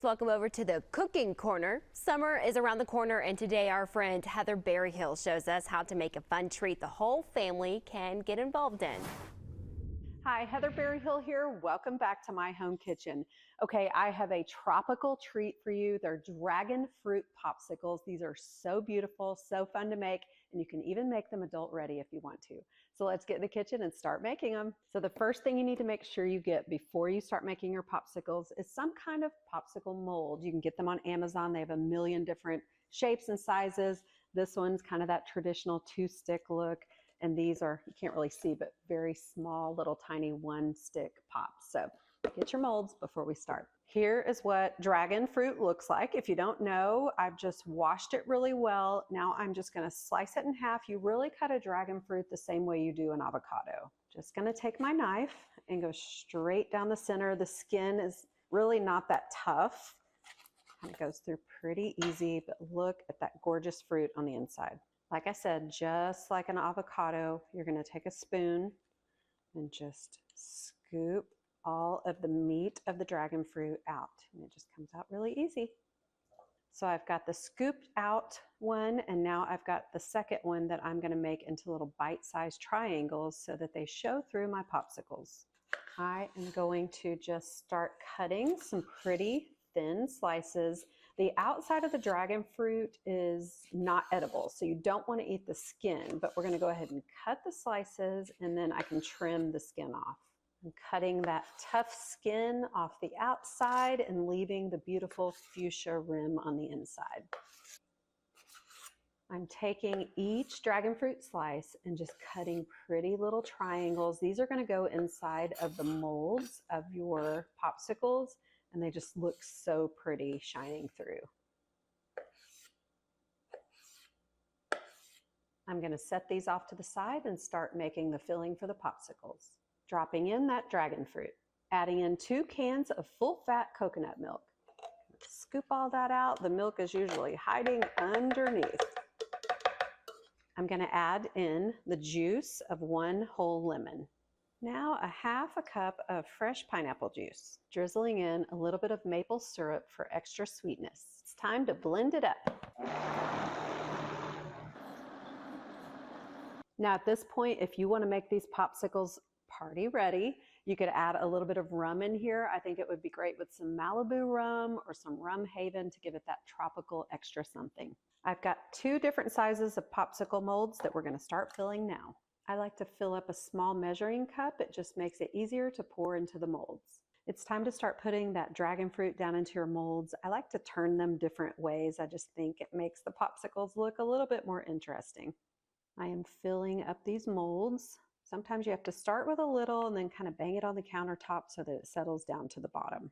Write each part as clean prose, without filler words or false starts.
Welcome over to the cooking corner. Summer is around the corner, and today our friend Heather Berryhill shows us how to make a fun treat the whole family can get involved in. Hi, Heather Berryhill here. Welcome back to my home kitchen. Okay, I have a tropical treat for you. They're dragon fruit popsicles. These are so beautiful, so fun to make, and you can even make them adult ready if you want to. So let's get in the kitchen and start making them. So the first thing you need to make sure you get before you start making your popsicles is some kind of popsicle mold. You can get them on Amazon. They have a million different shapes and sizes. This one's kind of that traditional two-stick look. And these are, you can't really see, but very small, little tiny one stick pops. So get your molds before we start. Here is what dragon fruit looks like. If you don't know, I've just washed it really well. Now I'm just gonna slice it in half. You really cut a dragon fruit the same way you do an avocado. Just gonna take my knife and go straight down the center. The skin is really not that tough. Kind of goes through pretty easy, but look at that gorgeous fruit on the inside. Like I said, just like an avocado, you're going to take a spoon and just scoop all of the meat of the dragon fruit out. And it just comes out really easy. So I've got the scooped out one, and now I've got the second one that I'm going to make into little bite-sized triangles so that they show through my popsicles. I am going to just start cutting some pretty thin slices. The outside of the dragon fruit is not edible, so you don't want to eat the skin, but we're going to go ahead and cut the slices, and then I can trim the skin off. I'm cutting that tough skin off the outside and leaving the beautiful fuchsia rim on the inside. I'm taking each dragon fruit slice and just cutting pretty little triangles. These are going to go inside of the molds of your popsicles, and they just look so pretty shining through. I'm going to set these off to the side and start making the filling for the popsicles. Dropping in that dragon fruit, adding in 2 cans of full-fat coconut milk. Scoop all that out. The milk is usually hiding underneath. I'm going to add in the juice of 1 whole lemon. Now 1/2 cup of fresh pineapple juice, drizzling in a little bit of maple syrup for extra sweetness. It's time to blend it up. Now at this point, if you want to make these popsicles party ready, you could add a little bit of rum in here. I think it would be great with some Malibu rum or some Rum Haven to give it that tropical extra something. I've got 2 different sizes of popsicle molds that we're going to start filling now. I like to fill up a small measuring cup. It just makes it easier to pour into the molds. It's time to start putting that dragon fruit down into your molds. I like to turn them different ways. I just think it makes the popsicles look a little bit more interesting. I am filling up these molds. Sometimes you have to start with a little and then kind of bang it on the countertop so that it settles down to the bottom.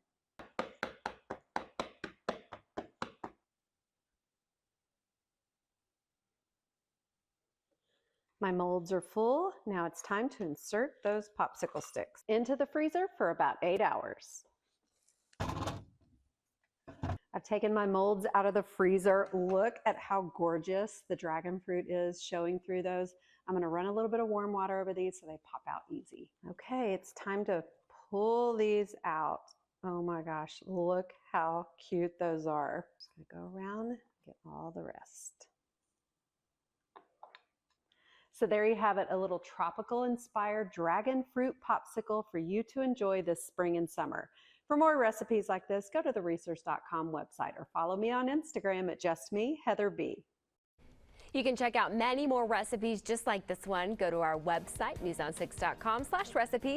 My molds are full. Now it's time to insert those popsicle sticks into the freezer for about 8 hours. I've taken my molds out of the freezer. Look at how gorgeous the dragon fruit is showing through those. I'm going to run a little bit of warm water over these so they pop out easy. Okay, it's time to pull these out. Oh my gosh, look how cute those are. Just going to go around and get all the rest. So there you have it, a little tropical inspired dragon fruit popsicle for you to enjoy this spring and summer. For more recipes like this, go to the resource.com website or follow me on Instagram at justme, Heather B. You can check out many more recipes just like this one. Go to our website, newson6.com/recipes.